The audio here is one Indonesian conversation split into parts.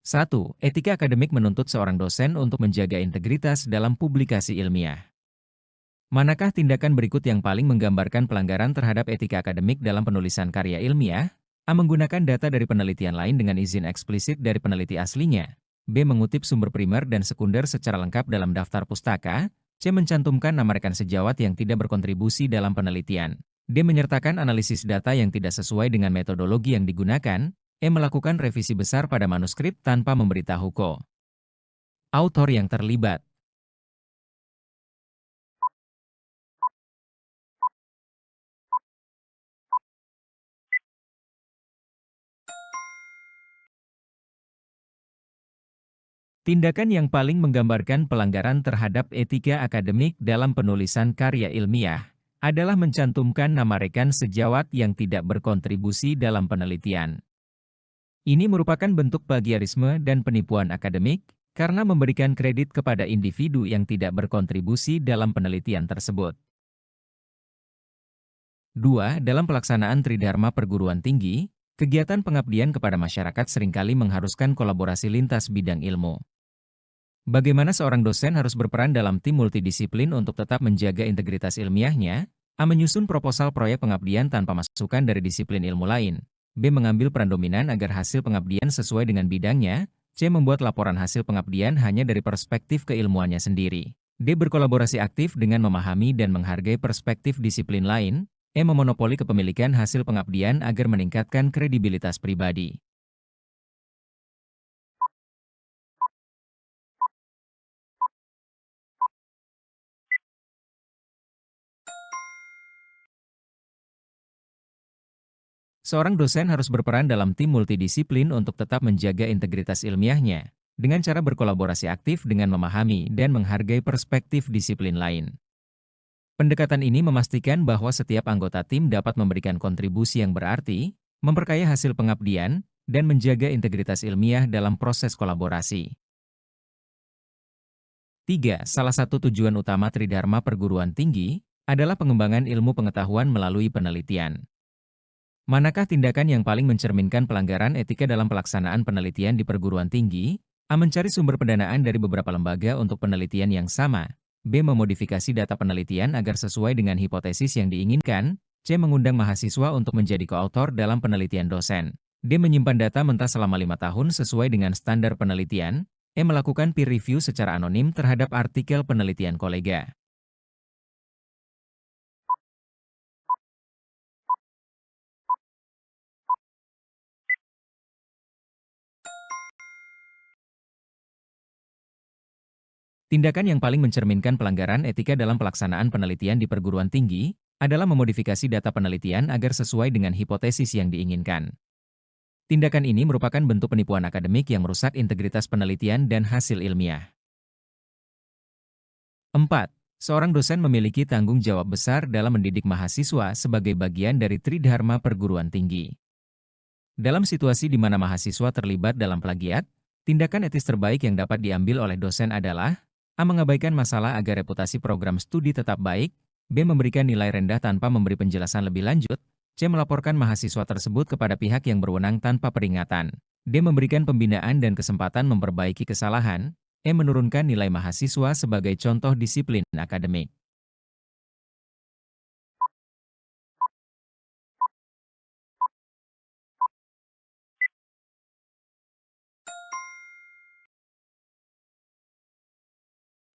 1. Etika akademik menuntut seorang dosen untuk menjaga integritas dalam publikasi ilmiah. Manakah tindakan berikut yang paling menggambarkan pelanggaran terhadap etika akademik dalam penulisan karya ilmiah? A. Menggunakan data dari penelitian lain dengan izin eksplisit dari peneliti aslinya. B. Mengutip sumber primer dan sekunder secara lengkap dalam daftar pustaka. C. Mencantumkan nama rekan sejawat yang tidak berkontribusi dalam penelitian. D. Menyertakan analisis data yang tidak sesuai dengan metodologi yang digunakan. E. Melakukan revisi besar pada manuskrip tanpa memberitahu autor yang terlibat. Tindakan yang paling menggambarkan pelanggaran terhadap etika akademik dalam penulisan karya ilmiah adalah mencantumkan nama rekan sejawat yang tidak berkontribusi dalam penelitian. Ini merupakan bentuk plagiarisme dan penipuan akademik karena memberikan kredit kepada individu yang tidak berkontribusi dalam penelitian tersebut. 2. Dalam pelaksanaan Tridharma perguruan tinggi, kegiatan pengabdian kepada masyarakat seringkali mengharuskan kolaborasi lintas bidang ilmu. Bagaimana seorang dosen harus berperan dalam tim multidisiplin untuk tetap menjaga integritas ilmiahnya? A. Menyusun proposal proyek pengabdian tanpa masukan dari disiplin ilmu lain. B. Mengambil peran dominan agar hasil pengabdian sesuai dengan bidangnya. C. Membuat laporan hasil pengabdian hanya dari perspektif keilmuannya sendiri. D. Berkolaborasi aktif dengan memahami dan menghargai perspektif disiplin lain. E. Memonopoli kepemilikan hasil pengabdian agar meningkatkan kredibilitas pribadi. Seorang dosen harus berperan dalam tim multidisiplin untuk tetap menjaga integritas ilmiahnya, dengan cara berkolaborasi aktif dengan memahami dan menghargai perspektif disiplin lain. Pendekatan ini memastikan bahwa setiap anggota tim dapat memberikan kontribusi yang berarti, memperkaya hasil pengabdian, dan menjaga integritas ilmiah dalam proses kolaborasi. 3. Salah satu tujuan utama Tridharma perguruan tinggi adalah pengembangan ilmu pengetahuan melalui penelitian. Manakah tindakan yang paling mencerminkan pelanggaran etika dalam pelaksanaan penelitian di perguruan tinggi? A. Mencari sumber pendanaan dari beberapa lembaga untuk penelitian yang sama. B. Memodifikasi data penelitian agar sesuai dengan hipotesis yang diinginkan. C. Mengundang mahasiswa untuk menjadi koautor dalam penelitian dosen. D. Menyimpan data mentah selama 5 tahun sesuai dengan standar penelitian. E. Melakukan peer review secara anonim terhadap artikel penelitian kolega. Tindakan yang paling mencerminkan pelanggaran etika dalam pelaksanaan penelitian di perguruan tinggi adalah memodifikasi data penelitian agar sesuai dengan hipotesis yang diinginkan. Tindakan ini merupakan bentuk penipuan akademik yang merusak integritas penelitian dan hasil ilmiah. 4. Seorang dosen memiliki tanggung jawab besar dalam mendidik mahasiswa sebagai bagian dari Tridharma perguruan tinggi. Dalam situasi di mana mahasiswa terlibat dalam plagiat, tindakan etis terbaik yang dapat diambil oleh dosen adalah A. Mengabaikan masalah agar reputasi program studi tetap baik. B. Memberikan nilai rendah tanpa memberi penjelasan lebih lanjut. C. Melaporkan mahasiswa tersebut kepada pihak yang berwenang tanpa peringatan. D. Memberikan pembinaan dan kesempatan memperbaiki kesalahan. E. Menurunkan nilai mahasiswa sebagai contoh disiplin akademik.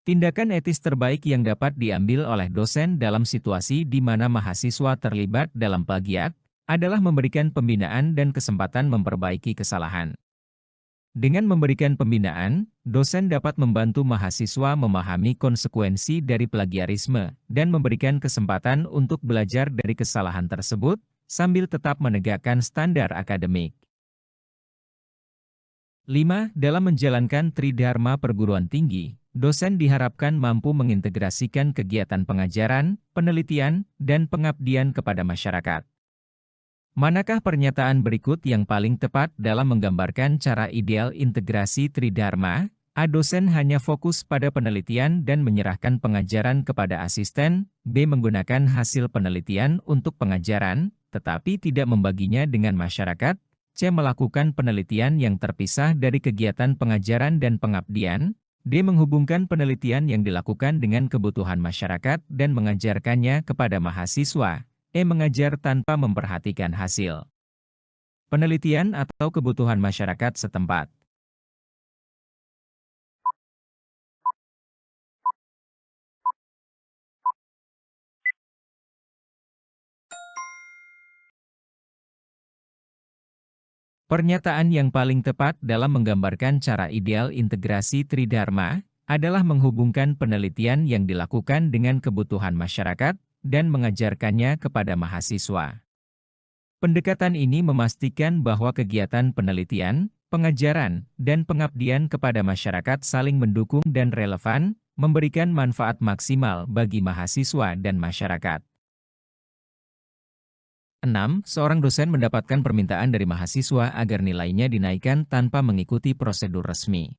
Tindakan etis terbaik yang dapat diambil oleh dosen dalam situasi di mana mahasiswa terlibat dalam plagiat adalah memberikan pembinaan dan kesempatan memperbaiki kesalahan. Dengan memberikan pembinaan, dosen dapat membantu mahasiswa memahami konsekuensi dari plagiarisme dan memberikan kesempatan untuk belajar dari kesalahan tersebut sambil tetap menegakkan standar akademik. 5. Dalam menjalankan Tridharma perguruan tinggi, dosen diharapkan mampu mengintegrasikan kegiatan pengajaran, penelitian, dan pengabdian kepada masyarakat. Manakah pernyataan berikut yang paling tepat dalam menggambarkan cara ideal integrasi Tridharma? A. Dosen hanya fokus pada penelitian dan menyerahkan pengajaran kepada asisten. B. Menggunakan hasil penelitian untuk pengajaran, tetapi tidak membaginya dengan masyarakat. C. Melakukan penelitian yang terpisah dari kegiatan pengajaran dan pengabdian. D. Menghubungkan penelitian yang dilakukan dengan kebutuhan masyarakat dan mengajarkannya kepada mahasiswa. E. Mengajar tanpa memperhatikan hasil penelitian atau kebutuhan masyarakat setempat. Pernyataan yang paling tepat dalam menggambarkan cara ideal integrasi Tridharma adalah menghubungkan penelitian yang dilakukan dengan kebutuhan masyarakat dan mengajarkannya kepada mahasiswa. Pendekatan ini memastikan bahwa kegiatan penelitian, pengajaran, dan pengabdian kepada masyarakat saling mendukung dan relevan, memberikan manfaat maksimal bagi mahasiswa dan masyarakat. 6. Seorang dosen mendapatkan permintaan dari mahasiswa agar nilainya dinaikkan tanpa mengikuti prosedur resmi.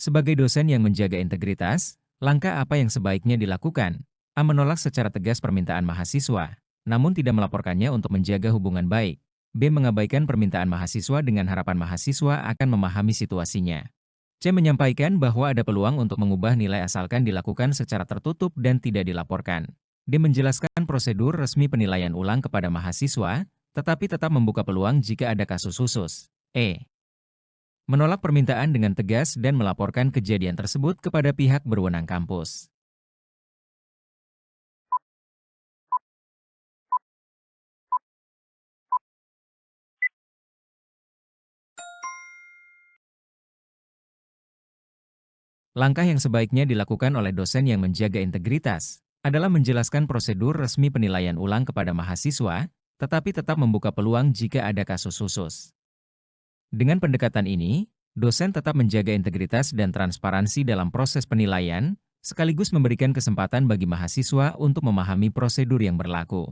Sebagai dosen yang menjaga integritas, langkah apa yang sebaiknya dilakukan? A. Menolak secara tegas permintaan mahasiswa, namun tidak melaporkannya untuk menjaga hubungan baik. B. Mengabaikan permintaan mahasiswa dengan harapan mahasiswa akan memahami situasinya. C. Menyampaikan bahwa ada peluang untuk mengubah nilai asalkan dilakukan secara tertutup dan tidak dilaporkan. D. Menjelaskan prosedur resmi penilaian ulang kepada mahasiswa, tetapi tetap membuka peluang jika ada kasus khusus. E. Menolak permintaan dengan tegas dan melaporkan kejadian tersebut kepada pihak berwenang kampus. Langkah yang sebaiknya dilakukan oleh dosen yang menjaga integritas adalah menjelaskan prosedur resmi penilaian ulang kepada mahasiswa, tetapi tetap membuka peluang jika ada kasus khusus. Dengan pendekatan ini, dosen tetap menjaga integritas dan transparansi dalam proses penilaian, sekaligus memberikan kesempatan bagi mahasiswa untuk memahami prosedur yang berlaku.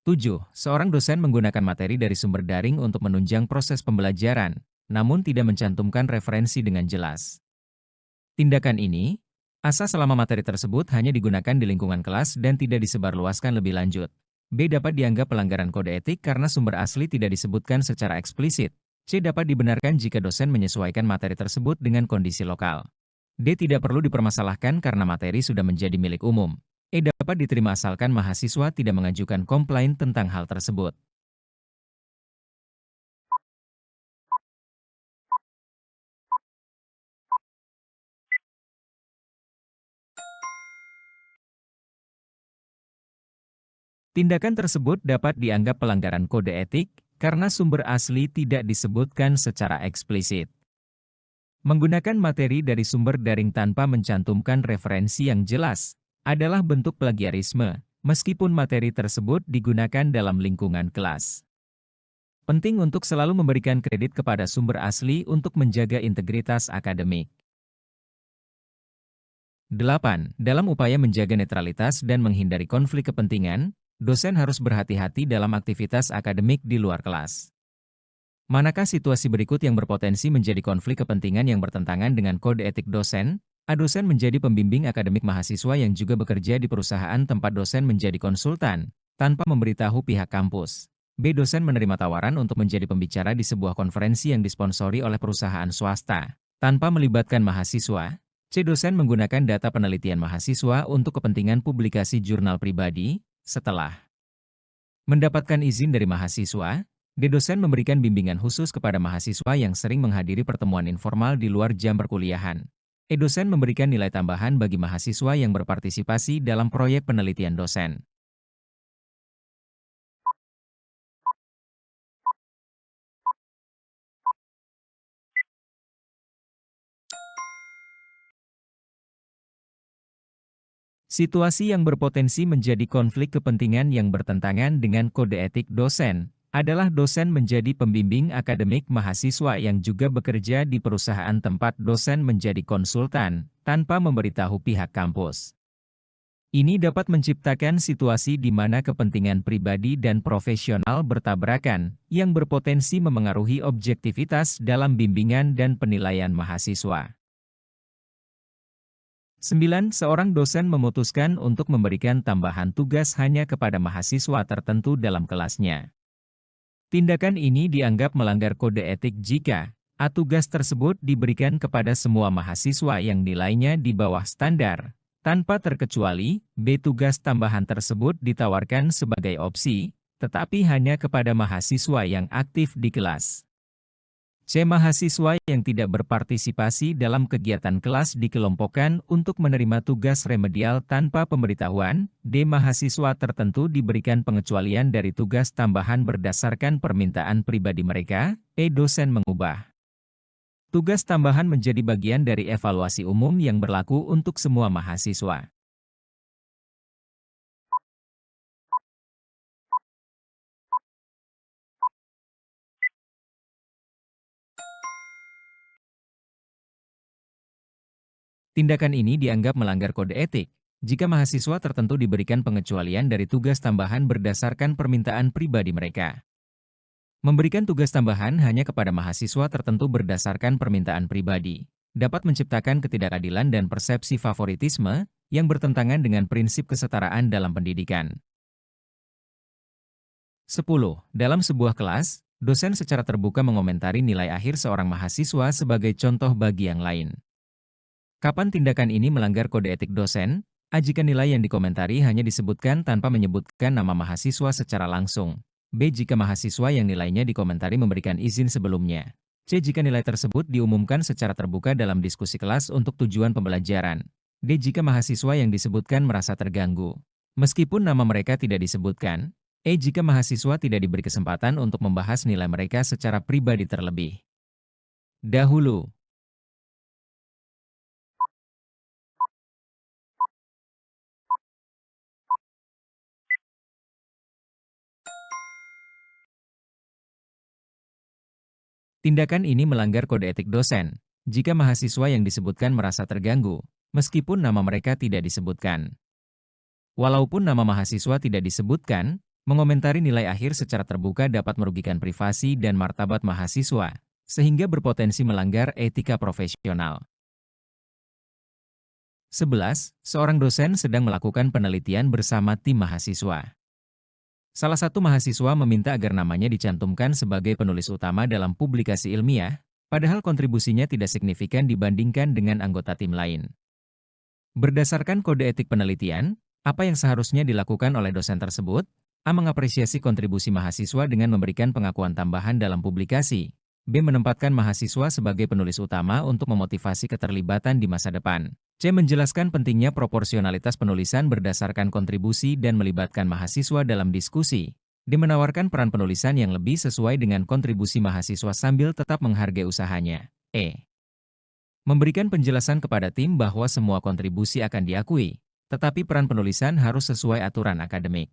7. Seorang dosen menggunakan materi dari sumber daring untuk menunjang proses pembelajaran, namun tidak mencantumkan referensi dengan jelas. Tindakan ini, asas selama materi tersebut hanya digunakan di lingkungan kelas dan tidak disebarluaskan lebih lanjut. B. Dapat dianggap pelanggaran kode etik karena sumber asli tidak disebutkan secara eksplisit. C. Dapat dibenarkan jika dosen menyesuaikan materi tersebut dengan kondisi lokal. D. Tidak perlu dipermasalahkan karena materi sudah menjadi milik umum. E. Dapat diterima asalkan mahasiswa tidak mengajukan komplain tentang hal tersebut. Tindakan tersebut dapat dianggap pelanggaran kode etik karena sumber asli tidak disebutkan secara eksplisit. Menggunakan materi dari sumber daring tanpa mencantumkan referensi yang jelas adalah bentuk plagiarisme, meskipun materi tersebut digunakan dalam lingkungan kelas. Penting untuk selalu memberikan kredit kepada sumber asli untuk menjaga integritas akademik. 8. Dalam upaya menjaga netralitas dan menghindari konflik kepentingan, dosen harus berhati-hati dalam aktivitas akademik di luar kelas. Manakah situasi berikut yang berpotensi menjadi konflik kepentingan yang bertentangan dengan kode etik dosen? A. Dosen menjadi pembimbing akademik mahasiswa yang juga bekerja di perusahaan tempat dosen menjadi konsultan, tanpa memberitahu pihak kampus. B. Dosen menerima tawaran untuk menjadi pembicara di sebuah konferensi yang disponsori oleh perusahaan swasta, tanpa melibatkan mahasiswa. C. Dosen menggunakan data penelitian mahasiswa untuk kepentingan publikasi jurnal pribadi. Setelah mendapatkan izin dari mahasiswa, D. Dosen memberikan bimbingan khusus kepada mahasiswa yang sering menghadiri pertemuan informal di luar jam perkuliahan. E. Dosen memberikan nilai tambahan bagi mahasiswa yang berpartisipasi dalam proyek penelitian dosen. Situasi yang berpotensi menjadi konflik kepentingan yang bertentangan dengan kode etik dosen adalah dosen menjadi pembimbing akademik mahasiswa yang juga bekerja di perusahaan tempat dosen menjadi konsultan tanpa memberitahu pihak kampus. Ini dapat menciptakan situasi di mana kepentingan pribadi dan profesional bertabrakan yang berpotensi memengaruhi objektivitas dalam bimbingan dan penilaian mahasiswa. 9. Seorang dosen memutuskan untuk memberikan tambahan tugas hanya kepada mahasiswa tertentu dalam kelasnya. Tindakan ini dianggap melanggar kode etik jika A. Tugas tersebut diberikan kepada semua mahasiswa yang nilainya di bawah standar, tanpa terkecuali. B. Tugas tambahan tersebut ditawarkan sebagai opsi, tetapi hanya kepada mahasiswa yang aktif di kelas. C. Mahasiswa yang tidak berpartisipasi dalam kegiatan kelas dikelompokkan untuk menerima tugas remedial tanpa pemberitahuan. D. Mahasiswa tertentu diberikan pengecualian dari tugas tambahan berdasarkan permintaan pribadi mereka. E. Dosen mengubah tugas tambahan menjadi bagian dari evaluasi umum yang berlaku untuk semua mahasiswa. Tindakan ini dianggap melanggar kode etik jika mahasiswa tertentu diberikan pengecualian dari tugas tambahan berdasarkan permintaan pribadi mereka. Memberikan tugas tambahan hanya kepada mahasiswa tertentu berdasarkan permintaan pribadi dapat menciptakan ketidakadilan dan persepsi favoritisme yang bertentangan dengan prinsip kesetaraan dalam pendidikan. 10. Dalam sebuah kelas, dosen secara terbuka mengomentari nilai akhir seorang mahasiswa sebagai contoh bagi yang lain. Kapan tindakan ini melanggar kode etik dosen? A. Jika nilai yang dikomentari hanya disebutkan tanpa menyebutkan nama mahasiswa secara langsung. B. Jika mahasiswa yang nilainya dikomentari memberikan izin sebelumnya. C. Jika nilai tersebut diumumkan secara terbuka dalam diskusi kelas untuk tujuan pembelajaran. D. Jika mahasiswa yang disebutkan merasa terganggu, meskipun nama mereka tidak disebutkan. E. Jika mahasiswa tidak diberi kesempatan untuk membahas nilai mereka secara pribadi terlebih dahulu. Tindakan ini melanggar kode etik dosen jika mahasiswa yang disebutkan merasa terganggu, meskipun nama mereka tidak disebutkan. Walaupun nama mahasiswa tidak disebutkan, mengomentari nilai akhir secara terbuka dapat merugikan privasi dan martabat mahasiswa, sehingga berpotensi melanggar etika profesional. 11. Seorang dosen sedang melakukan penelitian bersama tim mahasiswa. Salah satu mahasiswa meminta agar namanya dicantumkan sebagai penulis utama dalam publikasi ilmiah, padahal kontribusinya tidak signifikan dibandingkan dengan anggota tim lain. Berdasarkan kode etik penelitian, apa yang seharusnya dilakukan oleh dosen tersebut? A. Mengapresiasi kontribusi mahasiswa dengan memberikan pengakuan tambahan dalam publikasi. B. Menempatkan mahasiswa sebagai penulis utama untuk memotivasi keterlibatan di masa depan. C. Menjelaskan pentingnya proporsionalitas penulisan berdasarkan kontribusi dan melibatkan mahasiswa dalam diskusi. D. Menawarkan peran penulisan yang lebih sesuai dengan kontribusi mahasiswa sambil tetap menghargai usahanya. E. Memberikan penjelasan kepada tim bahwa semua kontribusi akan diakui, tetapi peran penulisan harus sesuai aturan akademik.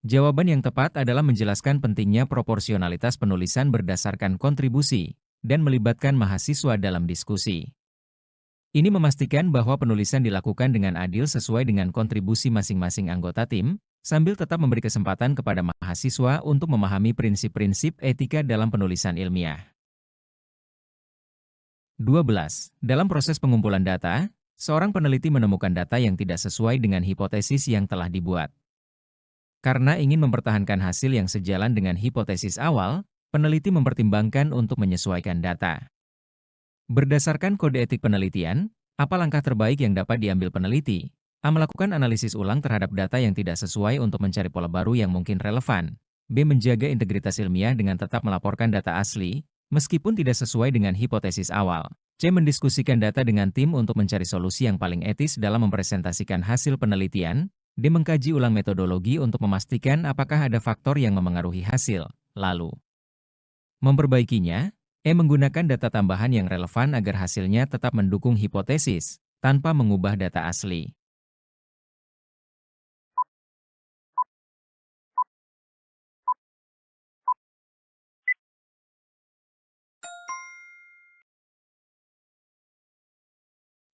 Jawaban yang tepat adalah menjelaskan pentingnya proporsionalitas penulisan berdasarkan kontribusi dan melibatkan mahasiswa dalam diskusi. Ini memastikan bahwa penulisan dilakukan dengan adil sesuai dengan kontribusi masing-masing anggota tim, sambil tetap memberi kesempatan kepada mahasiswa untuk memahami prinsip-prinsip etika dalam penulisan ilmiah. 12. Dalam proses pengumpulan data, seorang peneliti menemukan data yang tidak sesuai dengan hipotesis yang telah dibuat. Karena ingin mempertahankan hasil yang sejalan dengan hipotesis awal, peneliti mempertimbangkan untuk menyesuaikan data. Berdasarkan kode etik penelitian, apa langkah terbaik yang dapat diambil peneliti? A. Melakukan analisis ulang terhadap data yang tidak sesuai untuk mencari pola baru yang mungkin relevan. B. Menjaga integritas ilmiah dengan tetap melaporkan data asli, meskipun tidak sesuai dengan hipotesis awal. C. Mendiskusikan data dengan tim untuk mencari solusi yang paling etis dalam mempresentasikan hasil penelitian. D. Mengkaji ulang metodologi untuk memastikan apakah ada faktor yang memengaruhi hasil, lalu memperbaikinya. E. Menggunakan data tambahan yang relevan agar hasilnya tetap mendukung hipotesis, tanpa mengubah data asli.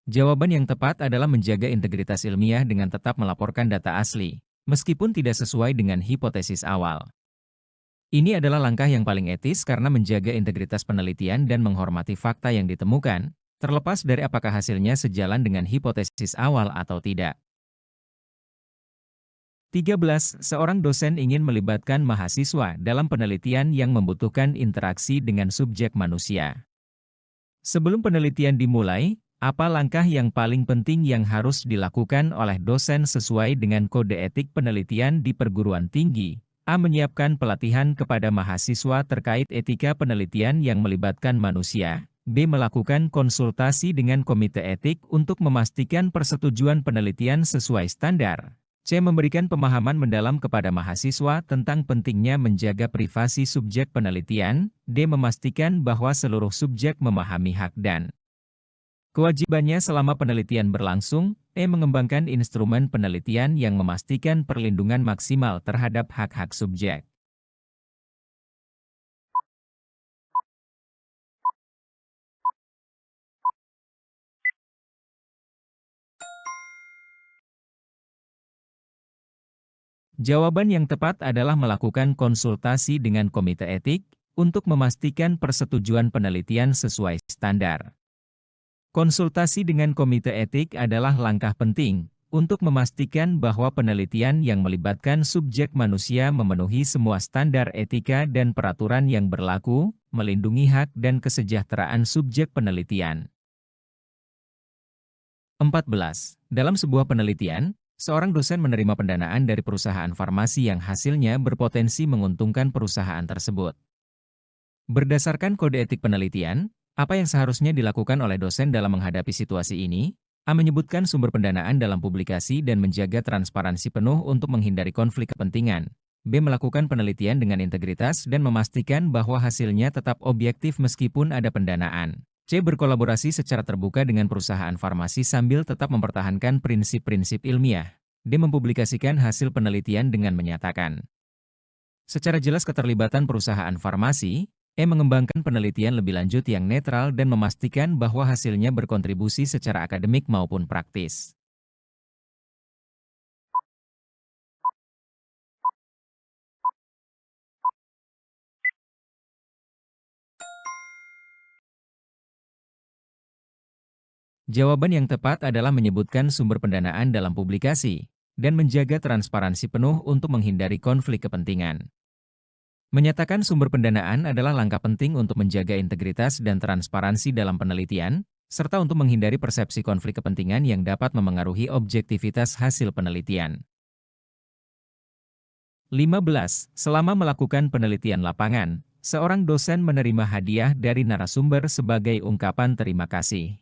Jawaban yang tepat adalah menjaga integritas ilmiah dengan tetap melaporkan data asli, meskipun tidak sesuai dengan hipotesis awal. Ini adalah langkah yang paling etis karena menjaga integritas penelitian dan menghormati fakta yang ditemukan, terlepas dari apakah hasilnya sejalan dengan hipotesis awal atau tidak. 13. Seorang dosen ingin melibatkan mahasiswa dalam penelitian yang membutuhkan interaksi dengan subjek manusia. Sebelum penelitian dimulai, apa langkah yang paling penting yang harus dilakukan oleh dosen sesuai dengan kode etik penelitian di perguruan tinggi? A. Menyiapkan pelatihan kepada mahasiswa terkait etika penelitian yang melibatkan manusia. B. Melakukan konsultasi dengan komite etik untuk memastikan persetujuan penelitian sesuai standar. C. Memberikan pemahaman mendalam kepada mahasiswa tentang pentingnya menjaga privasi subjek penelitian. D. Memastikan bahwa seluruh subjek memahami hak dan kewajibannya selama penelitian berlangsung. E. Mengembangkan instrumen penelitian yang memastikan perlindungan maksimal terhadap hak-hak subjek. Jawaban yang tepat adalah melakukan konsultasi dengan komite etik untuk memastikan persetujuan penelitian sesuai standar. Konsultasi dengan komite etik adalah langkah penting untuk memastikan bahwa penelitian yang melibatkan subjek manusia memenuhi semua standar etika dan peraturan yang berlaku, melindungi hak dan kesejahteraan subjek penelitian. 14. Dalam sebuah penelitian, seorang dosen menerima pendanaan dari perusahaan farmasi yang hasilnya berpotensi menguntungkan perusahaan tersebut. Berdasarkan kode etik penelitian, apa yang seharusnya dilakukan oleh dosen dalam menghadapi situasi ini? A. Menyebutkan sumber pendanaan dalam publikasi dan menjaga transparansi penuh untuk menghindari konflik kepentingan. B. Melakukan penelitian dengan integritas dan memastikan bahwa hasilnya tetap objektif meskipun ada pendanaan. C. Berkolaborasi secara terbuka dengan perusahaan farmasi sambil tetap mempertahankan prinsip-prinsip ilmiah. D. Mempublikasikan hasil penelitian dengan menyatakan secara jelas keterlibatan perusahaan farmasi. E. Mengembangkan penelitian lebih lanjut yang netral dan memastikan bahwa hasilnya berkontribusi secara akademik maupun praktis. Jawaban yang tepat adalah menyebutkan sumber pendanaan dalam publikasi dan menjaga transparansi penuh untuk menghindari konflik kepentingan. Menyatakan sumber pendanaan adalah langkah penting untuk menjaga integritas dan transparansi dalam penelitian, serta untuk menghindari persepsi konflik kepentingan yang dapat memengaruhi objektivitas hasil penelitian. 15. Selama melakukan penelitian lapangan, seorang dosen menerima hadiah dari narasumber sebagai ungkapan terima kasih.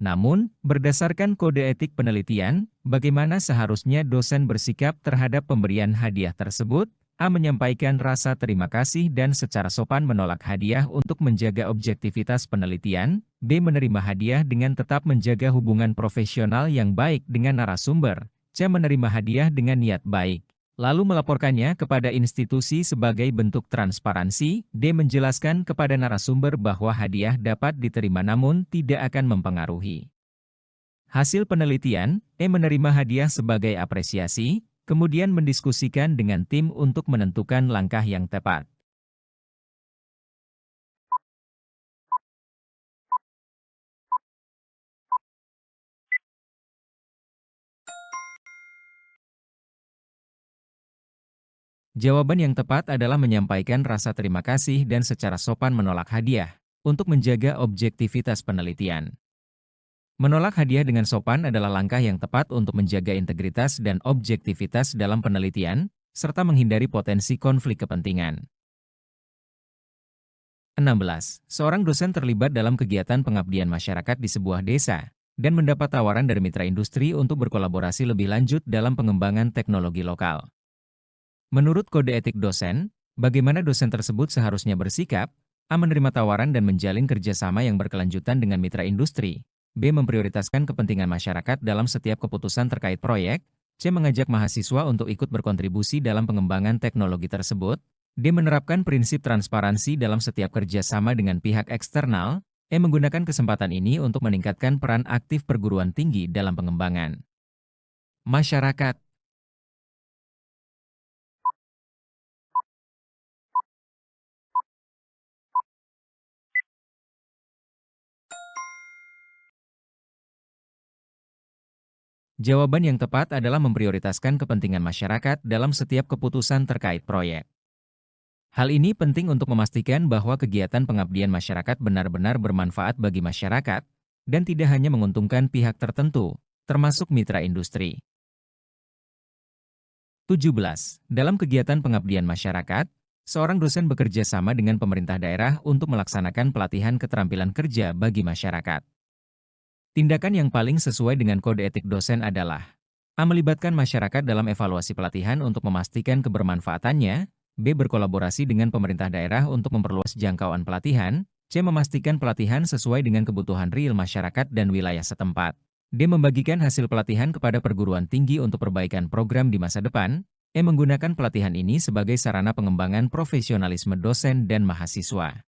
Namun, berdasarkan kode etik penelitian, bagaimana seharusnya dosen bersikap terhadap pemberian hadiah tersebut? A. Menyampaikan rasa terima kasih dan secara sopan menolak hadiah untuk menjaga objektivitas penelitian. B. Menerima hadiah dengan tetap menjaga hubungan profesional yang baik dengan narasumber. C. Menerima hadiah dengan niat baik, lalu melaporkannya kepada institusi sebagai bentuk transparansi. D. Menjelaskan kepada narasumber bahwa hadiah dapat diterima namun tidak akan mempengaruhi hasil penelitian. E. Menerima hadiah sebagai apresiasi, kemudian mendiskusikan dengan tim untuk menentukan langkah yang tepat. Jawaban yang tepat adalah menyampaikan rasa terima kasih dan secara sopan menolak hadiah untuk menjaga objektivitas penelitian. Menolak hadiah dengan sopan adalah langkah yang tepat untuk menjaga integritas dan objektivitas dalam penelitian, serta menghindari potensi konflik kepentingan. 16. Seorang dosen terlibat dalam kegiatan pengabdian masyarakat di sebuah desa dan mendapat tawaran dari mitra industri untuk berkolaborasi lebih lanjut dalam pengembangan teknologi lokal. Menurut kode etik dosen, bagaimana dosen tersebut seharusnya bersikap? A. Menerima tawaran dan menjalin kerjasama yang berkelanjutan dengan mitra industri. B. Memprioritaskan kepentingan masyarakat dalam setiap keputusan terkait proyek. C. Mengajak mahasiswa untuk ikut berkontribusi dalam pengembangan teknologi tersebut. D. Menerapkan prinsip transparansi dalam setiap kerjasama dengan pihak eksternal. E. Menggunakan kesempatan ini untuk meningkatkan peran aktif perguruan tinggi dalam pengembangan masyarakat. Jawaban yang tepat adalah memprioritaskan kepentingan masyarakat dalam setiap keputusan terkait proyek. Hal ini penting untuk memastikan bahwa kegiatan pengabdian masyarakat benar-benar bermanfaat bagi masyarakat dan tidak hanya menguntungkan pihak tertentu, termasuk mitra industri. 17. Dalam kegiatan pengabdian masyarakat, seorang dosen bekerja sama dengan pemerintah daerah untuk melaksanakan pelatihan keterampilan kerja bagi masyarakat. Tindakan yang paling sesuai dengan kode etik dosen adalah A. Melibatkan masyarakat dalam evaluasi pelatihan untuk memastikan kebermanfaatannya, B. Berkolaborasi dengan pemerintah daerah untuk memperluas jangkauan pelatihan, C. Memastikan pelatihan sesuai dengan kebutuhan real masyarakat dan wilayah setempat, D. Membagikan hasil pelatihan kepada perguruan tinggi untuk perbaikan program di masa depan, E. Menggunakan pelatihan ini sebagai sarana pengembangan profesionalisme dosen dan mahasiswa.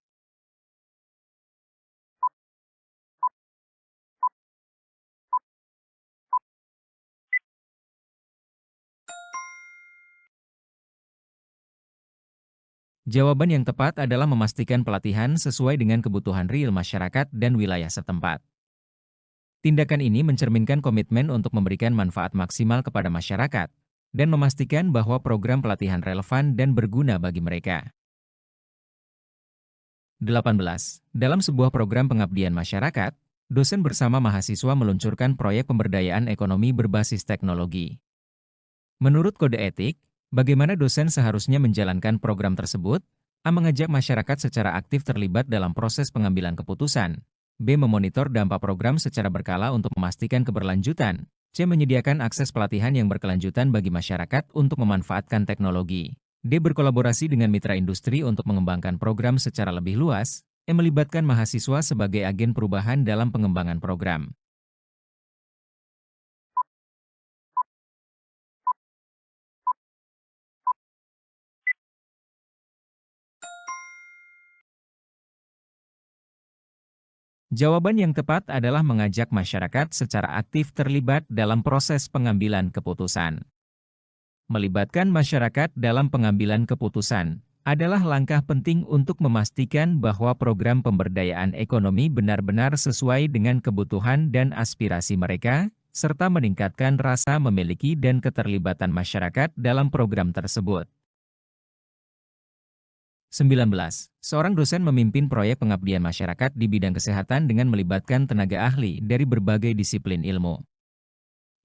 Jawaban yang tepat adalah memastikan pelatihan sesuai dengan kebutuhan real masyarakat dan wilayah setempat. Tindakan ini mencerminkan komitmen untuk memberikan manfaat maksimal kepada masyarakat dan memastikan bahwa program pelatihan relevan dan berguna bagi mereka. 18. Dalam sebuah program pengabdian masyarakat, dosen bersama mahasiswa meluncurkan proyek pemberdayaan ekonomi berbasis teknologi. Menurut kode etik, bagaimana dosen seharusnya menjalankan program tersebut? A. Mengajak masyarakat secara aktif terlibat dalam proses pengambilan keputusan. B. Memonitor dampak program secara berkala untuk memastikan keberlanjutan. C. Menyediakan akses pelatihan yang berkelanjutan bagi masyarakat untuk memanfaatkan teknologi. D. Berkolaborasi dengan mitra industri untuk mengembangkan program secara lebih luas. E. Melibatkan mahasiswa sebagai agen perubahan dalam pengembangan program. Jawaban yang tepat adalah mengajak masyarakat secara aktif terlibat dalam proses pengambilan keputusan. Melibatkan masyarakat dalam pengambilan keputusan adalah langkah penting untuk memastikan bahwa program pemberdayaan ekonomi benar-benar sesuai dengan kebutuhan dan aspirasi mereka, serta meningkatkan rasa memiliki dan keterlibatan masyarakat dalam program tersebut. 19. Seorang dosen memimpin proyek pengabdian masyarakat di bidang kesehatan dengan melibatkan tenaga ahli dari berbagai disiplin ilmu.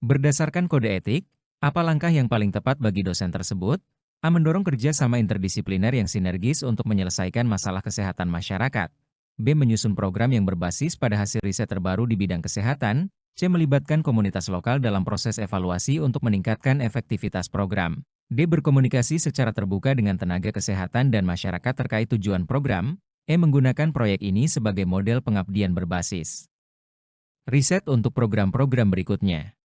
Berdasarkan kode etik, apa langkah yang paling tepat bagi dosen tersebut? A. Mendorong kerja sama interdisipliner yang sinergis untuk menyelesaikan masalah kesehatan masyarakat. B. Menyusun program yang berbasis pada hasil riset terbaru di bidang kesehatan. C. Melibatkan komunitas lokal dalam proses evaluasi untuk meningkatkan efektivitas program. D. Berkomunikasi secara terbuka dengan tenaga kesehatan dan masyarakat terkait tujuan program. E. Menggunakan proyek ini sebagai model pengabdian berbasis riset untuk program-program berikutnya.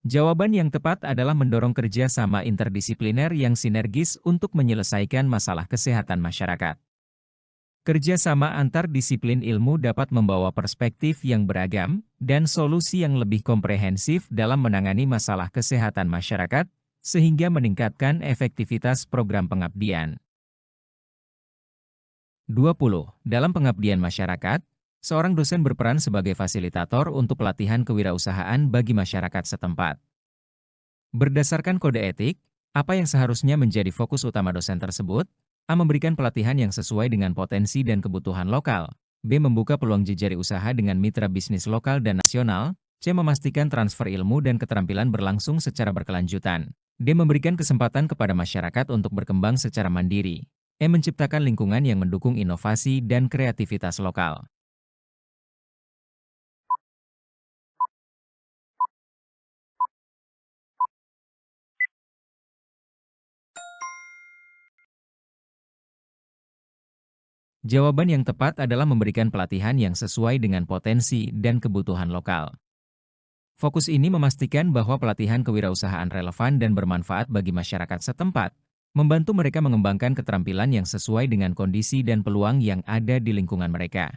Jawaban yang tepat adalah mendorong kerja sama interdisipliner yang sinergis untuk menyelesaikan masalah kesehatan masyarakat. Kerja sama antar disiplin ilmu dapat membawa perspektif yang beragam dan solusi yang lebih komprehensif dalam menangani masalah kesehatan masyarakat, sehingga meningkatkan efektivitas program pengabdian. 20. Dalam pengabdian masyarakat, seorang dosen berperan sebagai fasilitator untuk pelatihan kewirausahaan bagi masyarakat setempat. Berdasarkan kode etik, apa yang seharusnya menjadi fokus utama dosen tersebut? A. Memberikan pelatihan yang sesuai dengan potensi dan kebutuhan lokal. B. Membuka peluang jejaring usaha dengan mitra bisnis lokal dan nasional. C. Memastikan transfer ilmu dan keterampilan berlangsung secara berkelanjutan. D. Memberikan kesempatan kepada masyarakat untuk berkembang secara mandiri. E. Menciptakan lingkungan yang mendukung inovasi dan kreativitas lokal. Jawaban yang tepat adalah memberikan pelatihan yang sesuai dengan potensi dan kebutuhan lokal. Fokus ini memastikan bahwa pelatihan kewirausahaan relevan dan bermanfaat bagi masyarakat setempat, membantu mereka mengembangkan keterampilan yang sesuai dengan kondisi dan peluang yang ada di lingkungan mereka.